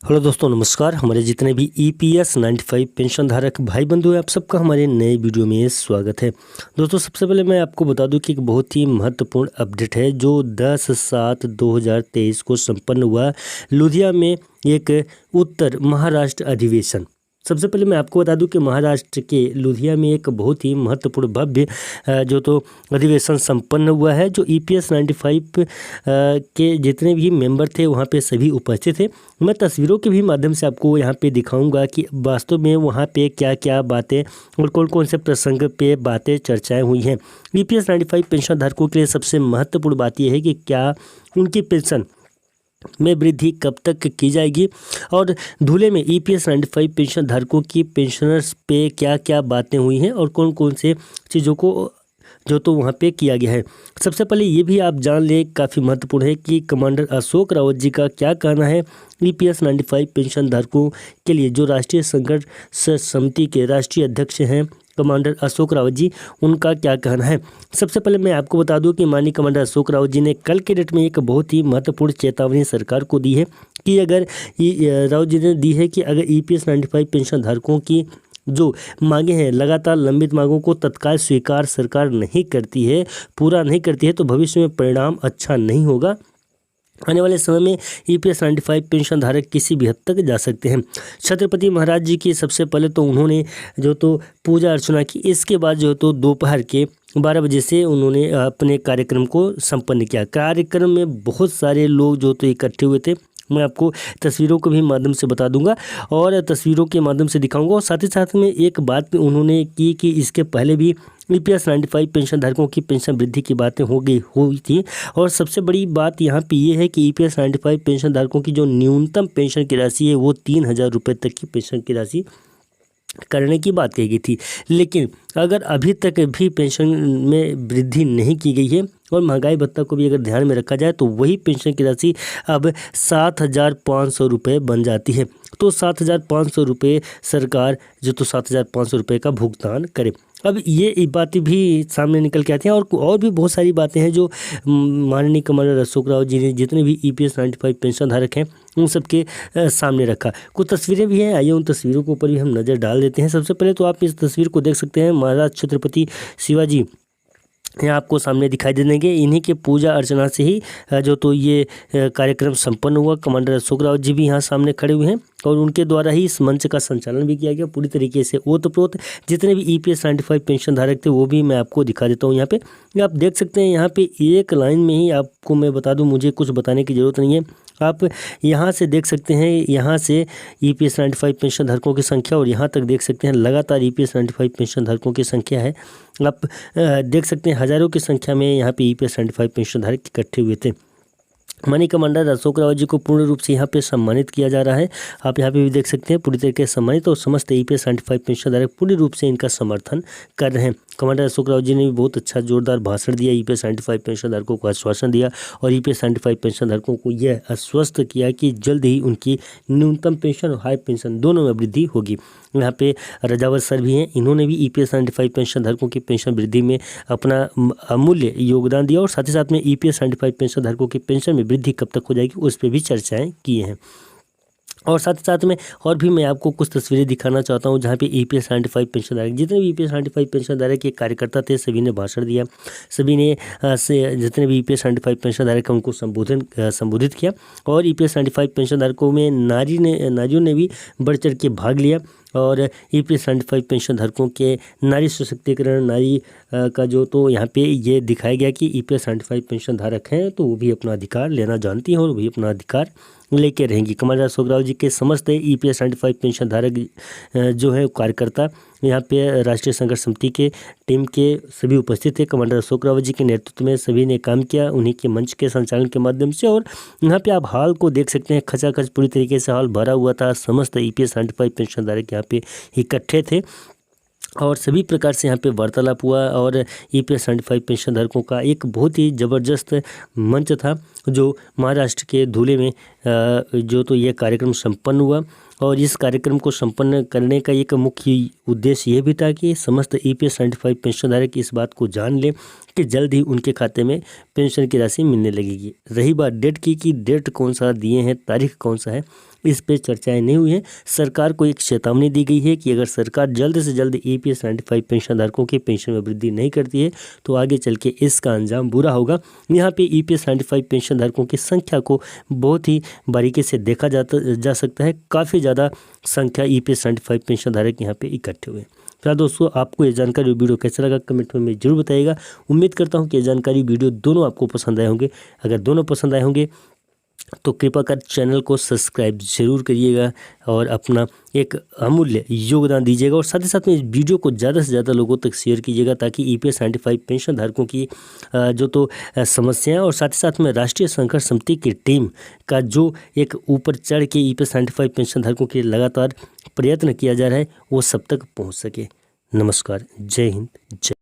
Hello दोस्तों, नमस्कार। हमारे जितने भी EPS 95 पेंशन धारक भाई बंधु हैं, आप सबका हमारे नए वीडियो में स्वागत है। दोस्तों, सबसे पहले मैं आपको बता दूं कि एक बहुत ही महत्वपूर्ण अपडेट है जो 10/7/2023 को संपन्न हुआ लुधियाना में एक उत्तर महाराष्ट्र अधिवेशन। सबसे पहले मैं आपको बता दूं कि महाराष्ट्र के लुधियाना में एक बहुत ही महत्वपूर्ण भव्य जो तो अधिवेशन संपन्न हुआ है। जो EPS 95 के जितने भी मेंबर थे वहाँ पे सभी उपस्थित थे। मैं तस्वीरों के भी माध्यम से आपको यहाँ पे दिखाऊंगा कि वास्तव में वहाँ पे क्या क्या बातें और कौन कौन से प्रसंग पे बातें चर्चाएं हुई हैं। EPS 95 पेंशन धारकों के लिए सबसे महत्वपूर्ण बात यह है कि क्या उनकी पेंशन में वृद्धि कब तक की जाएगी और धुले में EPS 95 पेंशन धारकों की पेंशनर्स पे क्या क्या बातें हुई हैं और कौन कौन से चीज़ों को जो तो वहाँ पे किया गया है। सबसे पहले ये भी आप जान लें, काफ़ी महत्वपूर्ण है कि कमांडर अशोक रावत जी का क्या कहना है EPS 95 पेंशन धारकों के लिए। जो राष्ट्रीय संघर्ष समिति के राष्ट्रीय अध्यक्ष हैं कमांडर अशोक रावत जी, उनका क्या कहना है। सबसे पहले मैं आपको बता दूं कि माननीय कमांडर अशोक रावत जी ने कल के डेट में एक बहुत ही महत्वपूर्ण चेतावनी सरकार को दी है कि अगर रावत जी ने दी है कि अगर EPS 95 पेंशन धारकों की जो मांगे हैं, लगातार लंबित मांगों को तत्काल स्वीकार सरकार नहीं करती है, पूरा नहीं करती है, तो भविष्य में परिणाम अच्छा नहीं होगा। आने वाले समय में EPS 95 पेंशन धारक किसी भी हद तक जा सकते हैं। छत्रपति महाराज जी की सबसे पहले तो उन्होंने जो तो पूजा अर्चना की, इसके बाद जो तो दोपहर के 12 बजे से उन्होंने अपने कार्यक्रम को संपन्न किया। कार्यक्रम में बहुत सारे लोग जो तो इकट्ठे हुए थे। मैं आपको तस्वीरों के भी माध्यम से बता दूंगा और तस्वीरों के माध्यम से दिखाऊंगा। और साथ ही साथ में एक बात भी उन्होंने की कि इसके पहले भी EPS 95 पेंशन धारकों की पेंशन वृद्धि की बातें हुई थी। और सबसे बड़ी बात यहाँ पे ये है कि EPS 95 पेंशन धारकों की जो न्यूनतम पेंशन की राशि है वो 3,000 रुपये तक की पेंशन की राशि करने की बात कही गई थी। लेकिन अगर अभी तक भी पेंशन में वृद्धि नहीं की गई है और महंगाई भत्ता को भी अगर ध्यान में रखा जाए तो वही पेंशन की राशि अब 7,500 रुपये बन जाती है। तो 7,500 रुपये सरकार जो तो 7,500 रुपये का भुगतान करे। अब ये बातें भी सामने निकल के आती हैं और भी बहुत सारी बातें हैं जो माननीय कमांडर अशोक रावत जी ने जितने भी EPS 95 पेंशन धारक हैं उन सबके सामने रखा। कुछ तस्वीरें भी हैं, आइए उन तस्वीरों के ऊपर भी हम नज़र डाल देते हैं। सबसे पहले तो आप इस तस्वीर को देख सकते हैं, महाराज छत्रपति शिवाजी यहाँ आपको सामने दिखाई दे देंगे। इन्हीं के पूजा अर्चना से ही जो तो ये कार्यक्रम संपन्न हुआ। कमांडर अशोक रावत जी भी यहाँ सामने खड़े हुए हैं और उनके द्वारा ही इस मंच का संचालन भी किया गया पूरी तरीके से ओतप्रोत। जितने भी EPS 95 पेंशन धारक थे वो भी मैं आपको दिखा देता हूँ। यहाँ पे आप देख सकते हैं, यहाँ पे एक लाइन में ही आपको मैं बता दूँ, मुझे कुछ बताने की ज़रूरत नहीं है। आप यहाँ से देख सकते हैं, यहाँ से EPS 95 पेंशन धारकों की संख्या और यहाँ तक देख सकते हैं लगातार EPS 95 पेंशन धारकों की संख्या है। आप देख सकते हैं हज़ारों की संख्या में यहाँ पे EPS 95 पेंशन धारक इकट्ठे हुए थे। माननीय कमांडर अशोक रावत जी को पूर्ण रूप से यहाँ पे सम्मानित किया जा रहा है। आप यहाँ पे भी देख सकते हैं पूरी तरीके से सम्मानित और समस्त EPS 95 पेंशन धारक पूर्ण रूप से इनका समर्थन कर रहे हैं। कमांडर अशोक रावत जी ने भी बहुत अच्छा जोरदार भाषण दिया, EPS 95 पेंशन धारकों को आश्वासन दिया और EPS 95 पेंशन धारकों को यह आश्वस्त किया कि जल्द ही उनकी न्यूनतम पेंशन और हाई पेंशन दोनों में वृद्धि होगी। यहाँ पे रजावत सर भी हैं, इन्होंने भी EPS 95 पेंशन धारकों की पेंशन वृद्धि में अपना अमूल्य योगदान दिया और साथ ही साथ में EPS 95 पेंशन धारकों की पेंशन में वृद्धि कब तक हो जाएगी उस पर भी चर्चाएं की हैं। और साथ ही साथ में और भी मैं आपको कुछ तस्वीरें दिखाना चाहता हूं जहां पे EPS 95 पेंशन धारक, जितने भी EPS 95 पेंशन धारक के कार्यकर्ता थे, सभी ने भाषण दिया, सभी ने जितने भी EPS 95 पेंशन धारक उनको संबोधित किया। और EPS 95 पेंशन धारकों में नारियों ने भी बढ़ चढ़ के भाग लिया और EPS 95 पेंशन धारकों के नारी सशक्तिकरण, नारी का जो तो यहाँ पे ये दिखाया गया कि EPS 95 पेंशन धारक हैं तो वो भी अपना अधिकार लेना जानती हैं और वो भी अपना अधिकार लेके रहेंगी। कमांडर अशोक रावत जी के समस्त EPS 95 पेंशन धारक जो है कार्यकर्ता यहाँ पे राष्ट्रीय संघर्ष समिति के टीम के सभी उपस्थित थे। कमांडर अशोक रावत जी के नेतृत्व में सभी ने काम किया उन्हीं के मंच के संचालन के माध्यम से। और यहाँ पे आप हाल को देख सकते हैं, खचाखच पूरी तरीके से हाल भरा हुआ था। समस्त EPS 95 पेंशन धारक यहाँ पे इकट्ठे थे और सभी प्रकार से यहाँ पे वार्तालाप हुआ और EPS 95 पेंशन धारकों का एक बहुत ही ज़बरदस्त मंच था जो महाराष्ट्र के धुले में जो तो ये कार्यक्रम संपन्न हुआ और इस कार्यक्रम को संपन्न करने का एक मुख्य उद्देश्य ये भी था कि समस्त EPS 95 पेंशनधारक इस बात को जान लें कि जल्द ही उनके खाते में पेंशन की राशि मिलने लगेगी। रही बात डेट की कि डेट कौन सा दिए हैं, तारीख कौन सा है, इस पे चर्चाएं नहीं हुई हैं। सरकार को एक चेतावनी दी गई है कि अगर सरकार जल्द से जल्द EPS 95 पेंशनधारकों के पेंशन में वृद्धि नहीं करती है तो आगे चल के इसका अंजाम बुरा होगा। यहाँ पे EPS 95 पेंशनधारकों की संख्या को बहुत ही बारीकी से देखा जा सकता है। काफ़ी ज़्यादा संख्या EPS 95 पेंशनधारक यहाँ पे इकट्ठे हुए। फिर दोस्तों, आपको ये जानकारी वीडियो कैसा लगा कमेंट में जरूर बताइएगा। उम्मीद करता हूँ कि ये जानकारी वीडियो दोनों आपको पसंद आए होंगे। अगर दोनों पसंद आए होंगे तो कृपया कर चैनल को सब्सक्राइब जरूर करिएगा और अपना एक अमूल्य योगदान दीजिएगा और साथ ही साथ में इस वीडियो को ज़्यादा से ज़्यादा लोगों तक शेयर कीजिएगा ताकि EPS 95 पेंशन धारकों की जो तो समस्याएं और साथ ही साथ में राष्ट्रीय संघर्ष समिति की टीम का जो एक ऊपर चढ़ के EPS 95 पेंशन धारकों के लगातार प्रयत्न किया जा रहा है वो सब तक पहुँच सके। नमस्कार, जय हिंद, जय